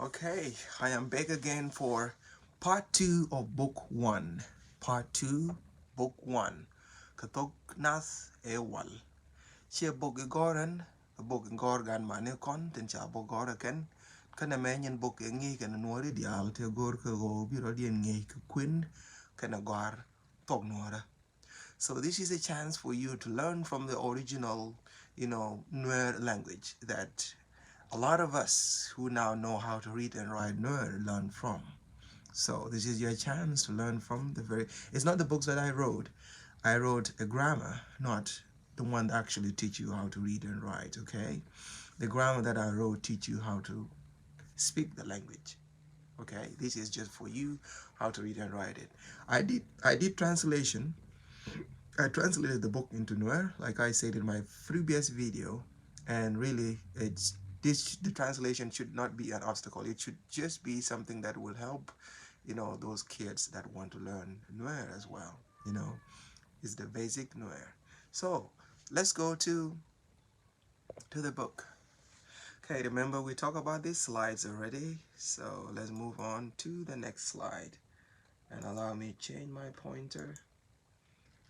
Okay, I am back again for part 2 of book 1. Part 2, book 1. Thoknath ewal. Chia book goran, a book gorgan manekon, then cha book goraken. Can a man and book engi can annoy the al te gor go birodian ngake quinn, can a gar Thoknora. So this is a chance for you to learn from the original, Nuer language that a lot of us who now know how to read and write Nuer learn from. So this is your chance to learn from it's not the books that I wrote. I wrote a grammar, not the one that actually teach you how to read and write, okay? The grammar that I wrote teach you how to speak the language. Okay, this is just for you how to read and write it. I did translation. I translated the book into Nuer, like I said in my previous video, and really, the translation should not be an obstacle. It should just be something that will help, those kids that want to learn Nuer as well. It's the basic Nuer. So let's go to the book. Okay, remember we talked about these slides already, so let's move on to the next slide, and allow me to change my pointer.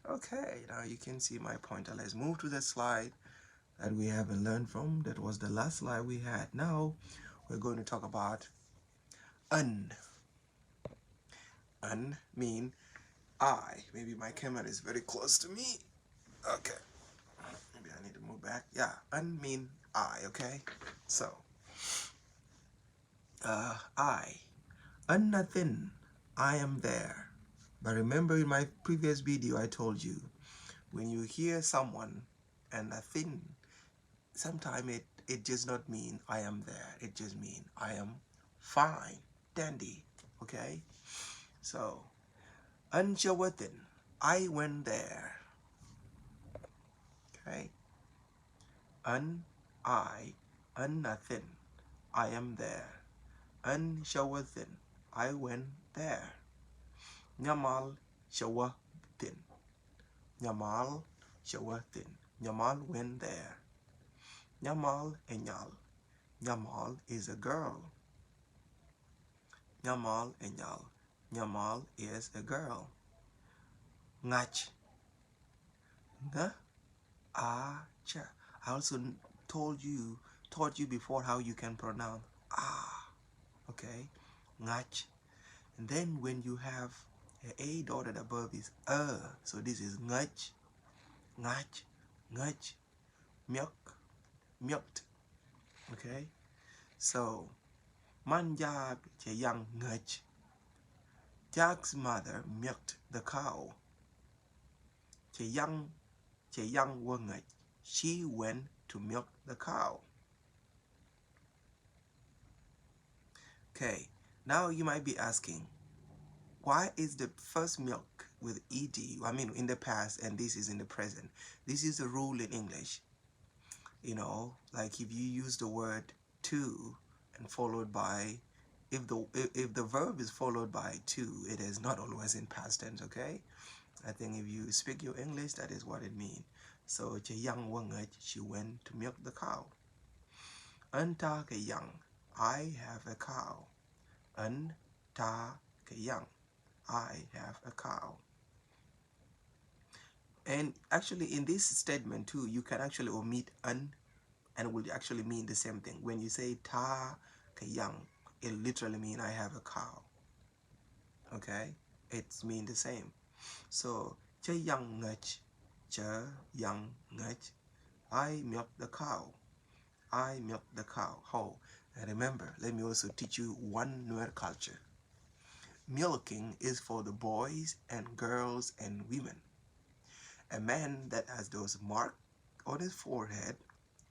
Okay, now you can see my pointer. Let's move to the slide that we haven't learned from. That was the last slide we had. Now we're going to talk about un. Un mean I. Maybe my camera is very close to me. Okay, maybe I need to move back. Yeah, un mean I. Okay, so I. Un nothing. I am there. But remember in my previous video I told you, when you hear someone and a thing, sometimes it does not mean I am there. It just means I am fine, dandy. Okay? So, Anjawathin, I went there. Okay? Nothing, I am there. Anjawathin, I went there. Nyamal Shawatin. Nyamal Shawatin. Nyamal went there. Nyamal Enyal. Nyamal is a girl. Nyamal Enyal. Nyamal is a girl. Ngach. Nga. Cha. I also taught you before how you can pronounce ah. Okay. Ngach. And then when you have a dotted above is so this is ngach. Ngach. Ngach. Milk. Milked. Okay. So Manjag Cheyang Ngach. Jag's mother milked the cow. Cheyang Wangach. She went to milk the cow. Okay, now you might be asking, why is the first milk with ed? I mean, in the past, and this is in the present. This is a rule in English. Like if you use the word to and followed by, if the verb is followed by to, it is not always in past tense. Okay, I think if you speak your English, that is what it means. So it's a young woman, she went to milk the cow. Anta ke young, I have a cow. Anta ke young, I have a cow. And actually in this statement too, you can actually omit an, and it will actually mean the same thing. When you say ta ke young, it literally means I have a cow. Okay, it's mean the same. So che young ngach, che young ngach, I milk the cow. I milk the cow. How? And remember, let me also teach you one Nuer culture. Milking is for the boys and girls and women. A man that has those marks on his forehead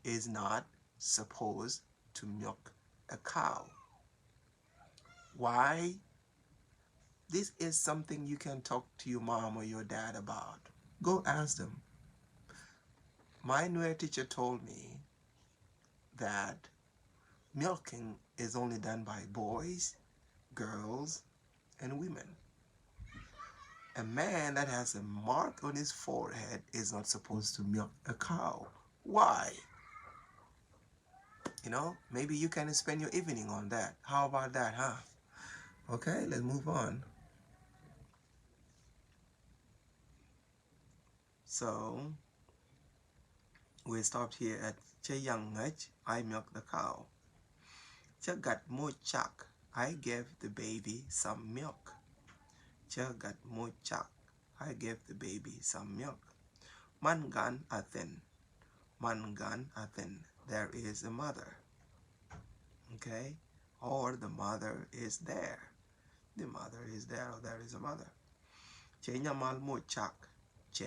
is not supposed to milk a cow. Why? This is something you can talk to your mom or your dad about. Go ask them. My Nuer teacher told me that milking is only done by boys, girls, and women. A man that has a mark on his forehead is not supposed to milk a cow. Why? You know, maybe you can spend your evening on that. How about that, huh? Okay, let's move on. So we stopped here at Che Young Ngach, I milked the cow. Che got more chuck, I gave the baby some milk. Che got more chuck, I gave the baby some milk. Man gan a thin, man gan a thin, there is a mother. Okay, or the mother is there. The mother is there, or there is a mother. Che nyamal mo chak. Che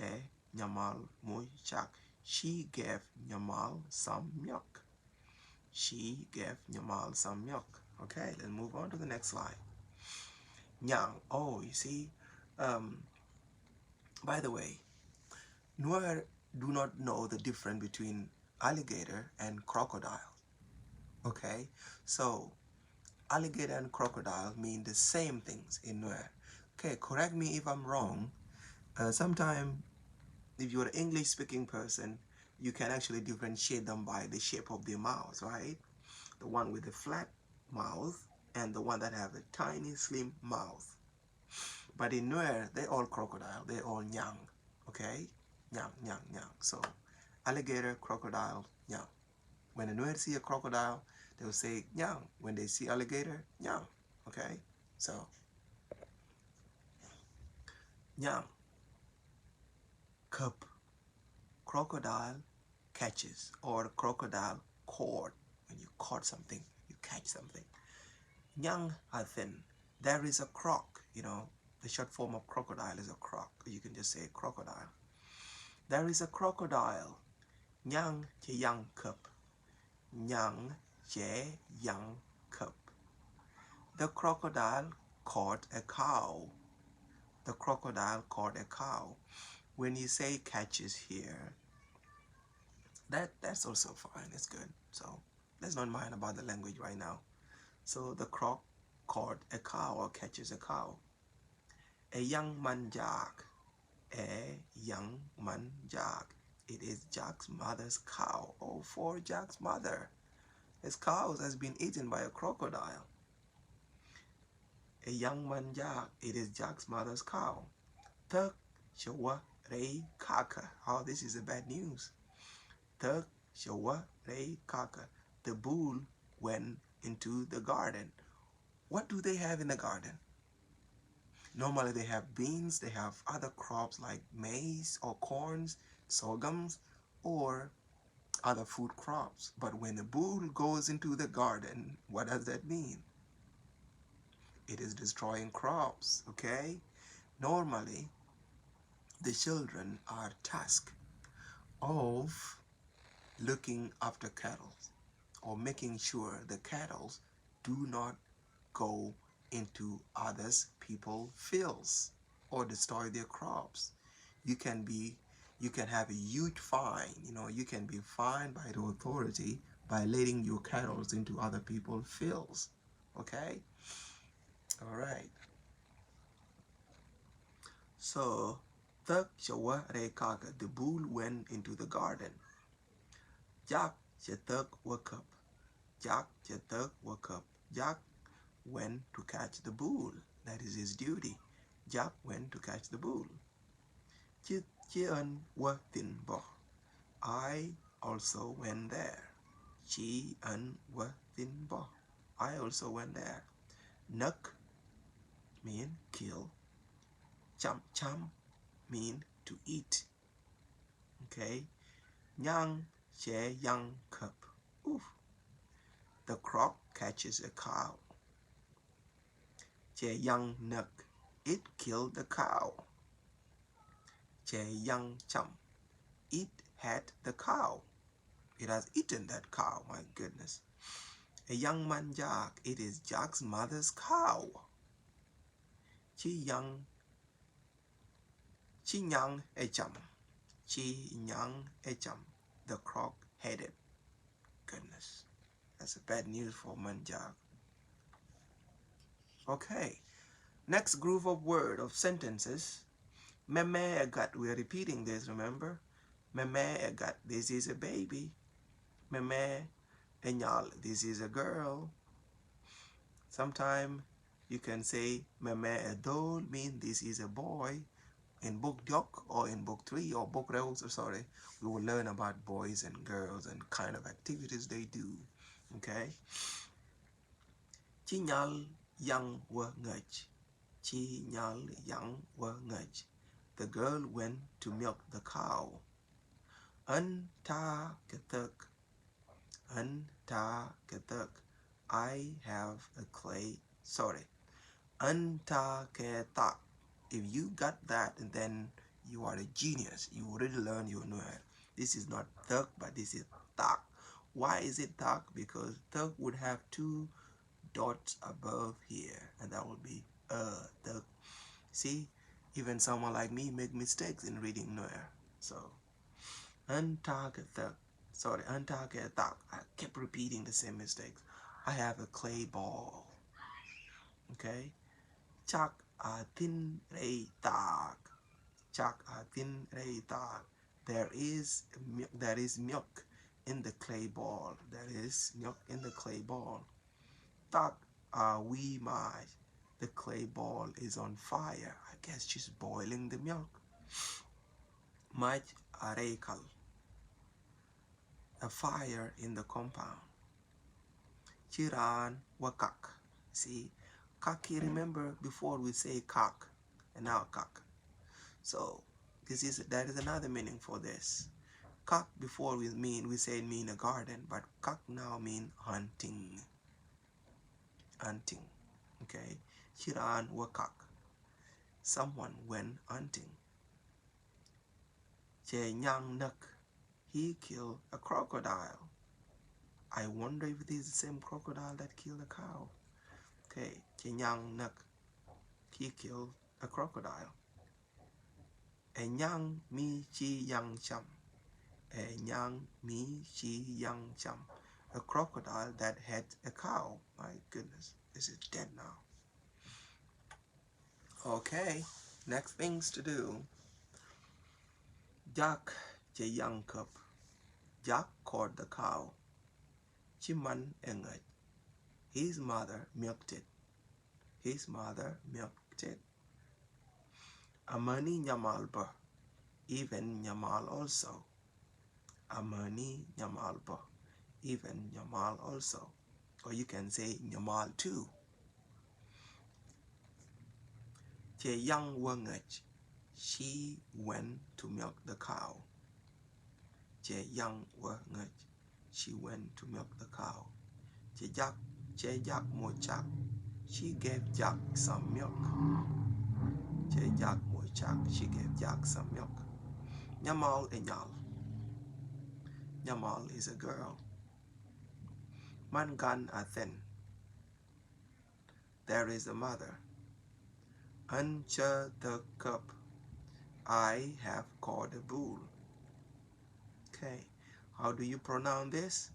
nyamal mo chak. She gave Nyamal some milk. She gave Nyamal some milk. Okay, let's move on to the next slide. Nyang. Oh, you see, by the way, Nuer do not know the difference between alligator and crocodile. Okay, so alligator and crocodile mean the same things in Nuer. Okay, correct me if I'm wrong. Sometimes if you're an English speaking person, you can actually differentiate them by the shape of their mouths, right? The one with the flat mouth and the one that have a tiny slim mouth. But in Nuer, they're all crocodile, they're all nyang, okay? Nyang, nyang, nyang. So alligator, crocodile, nyang. When the Nuer see a crocodile, they'll say nyang. When they see alligator, nyang, okay? So nyang. Cup. Crocodile catches, or crocodile caught. When you caught something, you catch something. Nyang are thin. There is a croc, you know, the short form of crocodile is a croc. You can just say crocodile. There is a crocodile. Nyang che yang cup. Nyang che yang cup. The crocodile caught a cow. The crocodile caught a cow. When you say catches here, that's also fine. It's good. So let's not mind about the language right now. So the croc caught a cow or catches a cow. A young man Jack. A young man Jack. It is Jack's mother's cow. Oh, for Jack's mother. His cow has been eaten by a crocodile. A young man Jack. It is Jack's mother's cow. Thok shawa rei kaka. Oh, this is a bad news. Thok shawa rei kaka. The bull went into the garden. What do they have in the garden? Normally they have beans, they have other crops like maize or corns, sorghums, or other food crops. But when the bull goes into the garden, what does that mean? It is destroying crops, okay? Normally, the children are tasked of looking after cattle or making sure the cattle do not go into others people's fields or destroy their crops. You can have a huge fine. You know, you can be fined by the authority by letting your cattle into other people's fields. Okay? All right. So the bull went into the garden. Jack woke up. Jack woke up. Jack went to catch the bull. That is his duty. Jack went to catch the bull. I also went there. I also went there. Nuk mean kill. Cham cham mean to eat. Okay. Nyang che yang cup. Oof. The croc catches a cow. Che yang nuk. It killed the cow. Che yang cham. It had the cow. It has eaten that cow. My goodness. A young man Jack. It is Jack's mother's cow. Chi nyang echam. Chi nyang echam. The croc headed. Goodness. That's a bad news for Manjak. Okay. Next group of word of sentences. Meme egat. We are repeating this, remember? Meme egat. This is a baby. Meme Enyal, this is a girl. Sometimes you can say meme edol mean this is a boy. In book Thok or in book 3 or book Rose, sorry, we will learn about boys and girls and kind of activities they do. Okay. Chinyal yang wa ngaj. Chinyal yang wa ngaj. The girl went to milk the cow. Anta kathuk. Anta kathuk. I have a clay. Sorry. Anta kathuk. If you got that, then you are a genius. You already learned your Nuer. This is not Thok, but this is Thok. Why is it Thok? Because Thok would have 2 dots above here, and that would be Thok. See, even someone like me make mistakes in reading Nuer. So, Thok. Sorry, Thok. I kept repeating the same mistakes. I have a clay ball. Okay. Chak atin rei tak. Chak atin rei tak. There is milk in the clay ball. There is milk in the clay ball. Tak we mai. The clay ball is on fire. I guess she's boiling the milk. Maj arekal. A fire in the compound. Chiran wakak. See, kaki, remember before we say kak and now kak. So that is another meaning for this. Kak before we say mean a garden, but kak now mean hunting. Hunting. Okay. Chiran wakak. Someone went hunting. Che nyang nak. He killed a crocodile. I wonder if it is the same crocodile that killed a cow. Okay. Che nyang nak. He killed a crocodile. Enyang mi chi yang cham. Enyang mi chi yang cham. A crocodile that had a cow. My goodness, this is dead now. Okay, next things to do. Jack che yang cup. Jack caught the cow. Chiman engaj. His mother milked it. His mother milked it. Amani nyamalba. Even nyamal also. Amani nyamalba. Even nyamal also. Or you can say nyamal too. Che yang wangaj. She went to milk the cow. Che yang wangaj. She went to milk the cow. Che Jack mo Jack. She gave Jack some milk. Che Jack mo Jack. She gave Jack some milk. Nyamal enyal. Nyamal is a girl. Mangan athen. There is a mother. Uncha the cup. I have caught a bull. Okay, how do you pronounce this?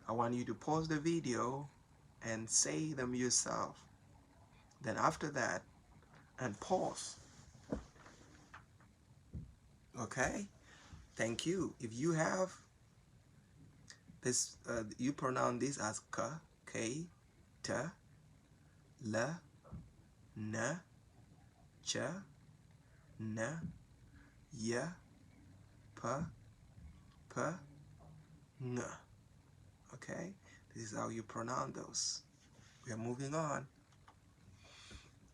I want you to pause the video and say them yourself. Then after that, and pause. Okay, thank you. If you have this, you pronounce this as ka, k, ta, la, na, cha, na, ya, pa, nga. Okay, this is how you pronounce those. We are moving on.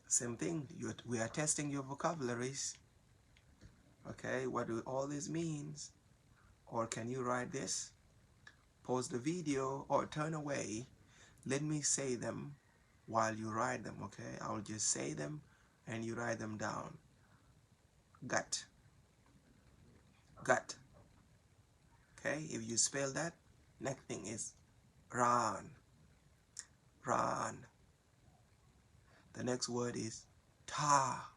Same thing, we are testing your vocabularies. Okay, what do all this means? Or can you write this? Pause the video or turn away. Let me say them while you write them, okay? I'll just say them and you write them down. Gut. Gut. Okay, if you spell that, next thing is run. Run. The next word is ta.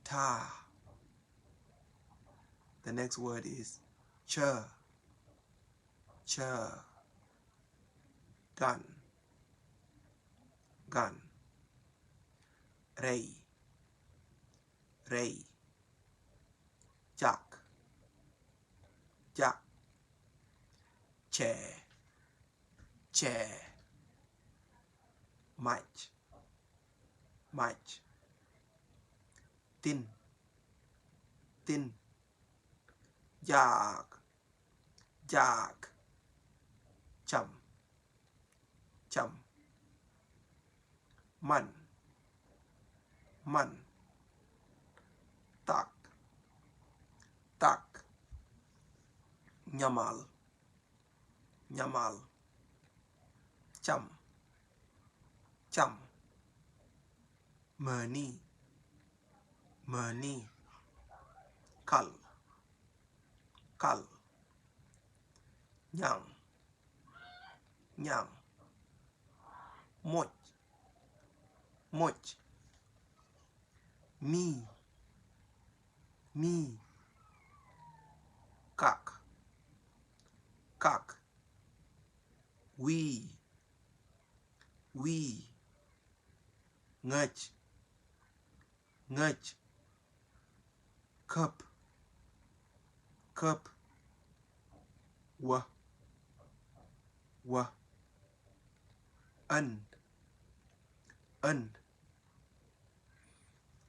Ta. The next word is cha. Cha. Gun. Gun. Ray. Ray. Jack. Jack. chair, chair, much, much, thin, thin, jog, jog, chum, chum, man, man, tak, tak, nyamal, nyamal, chum, chum, mani, mani, kal, kal, nyang, nyang, moch, moch, me, me, kak, kak, we, ngach, ngach, cup, cup, wa, und.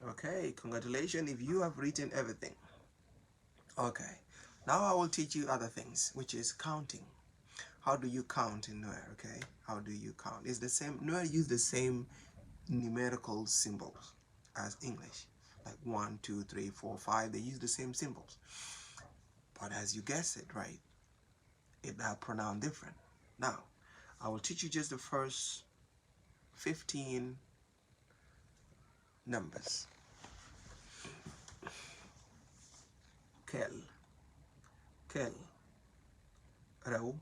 Okay, congratulations if you have written everything. Okay, now I will teach you other things, which is counting. How do you count in Nuer? Okay, how do you count? It's the same. Nuer use the same numerical symbols as English, like 1, 2, 3, 4, 5. They use the same symbols, but as you guess it, right, it are pronounced different. Now, I will teach you just the first 15 numbers. Kel, kel, rew,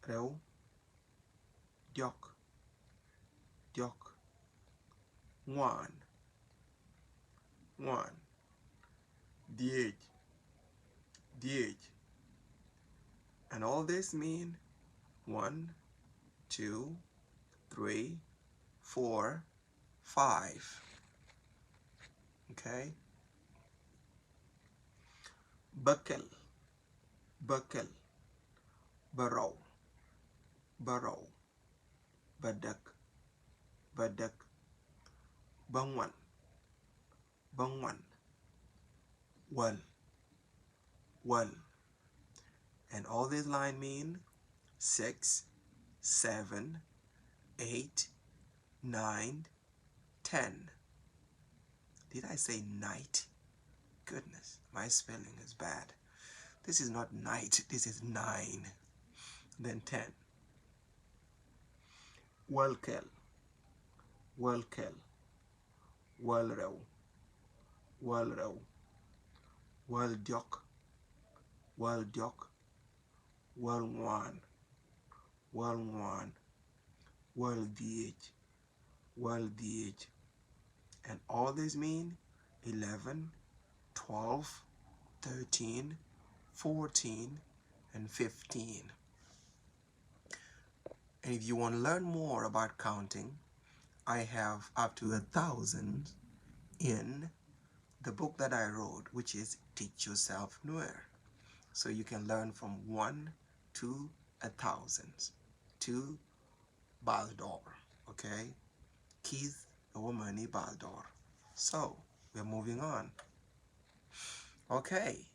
rew, diok, diok, ngwan, ngwan, diej, diej. And all this mean 1, 2, 3, 4, 5. Okay? Buckle, buckle, burrow, burrow, badak, badak, bangwan, bangwan, wal, wal. And all this line mean 6, 7, 8, 9, 10. Did I say night? Goodness, my spelling is bad. This is not night, this is 9. Then 10. Welkel, welkel, welrew, welrew, weldiok, weldiok, welngwan, welngwan, weldiej, weldiej. And all this mean 11, 12, 13, 14, and 15. And if you want to learn more about counting, I have up to 1,000 in the book that I wrote, which is Teach Yourself Nuer. So you can learn from 1 to 1,000 to Baldor, okay? Keith Owamani Baldor. So we're moving on. Okay,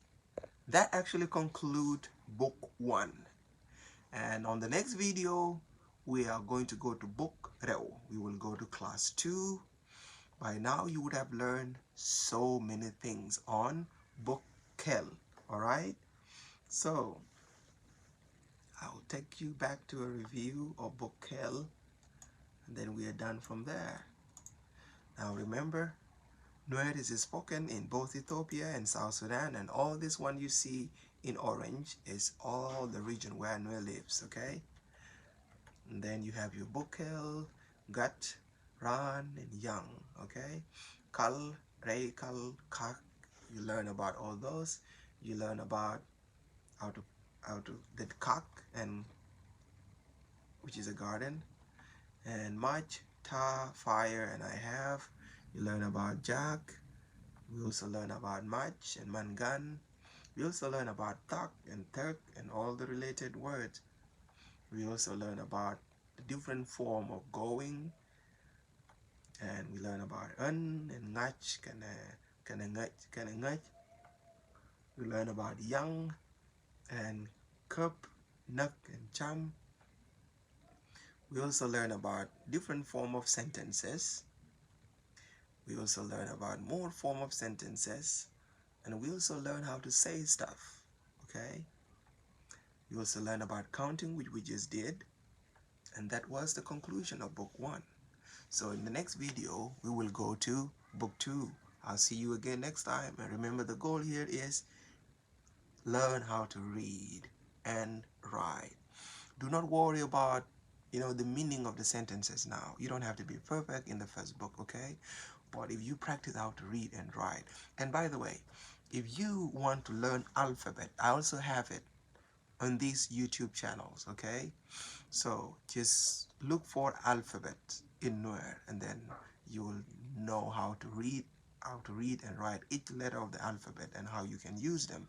that actually concludes book 1. And on the next video, we are going to go to book Reo. We will go to class 2. By now, you would have learned so many things on book Kel. All right? So, I'll take you back to a review of book Kel. And then we are done from there. Now remember, Nuer is spoken in both Ethiopia and South Sudan, and all this one you see in orange is all the region where Nuer lives, okay? And then you have your Bukel, Gut, Ran, and Yang, okay? Kal, Rei, Kal, Kak, you learn about all those. You learn about how to the Kak, and which is a garden, and Mach, Ta, fire, and I have. You learn about Jack. We also learn about Mach and Mangan. We also learn about Thok and Thok and all the related words. We also learn about the different form of going, and we learn about and ngach, ngach. We learn about young and cup, nuk and cham. We also learn about different form of sentences. We also learn about more form of sentences, and we also learn how to say stuff. Okay. We also learn about counting, which we just did, and that was the conclusion of book 1. So in the next video, we will go to book 2. I'll see you again next time. And remember, the goal here is learn how to read and write. Do not worry about, the meaning of the sentences now. You don't have to be perfect in the first book, okay? But if you practice how to read and write. And by the way, if you want to learn alphabet, I also have it on these YouTube channels, okay? So just look for alphabet in Nuer, and then you will know how to read and write each letter of the alphabet and how you can use them.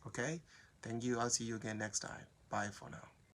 Okay? Thank you. I'll see you again next time. Bye for now.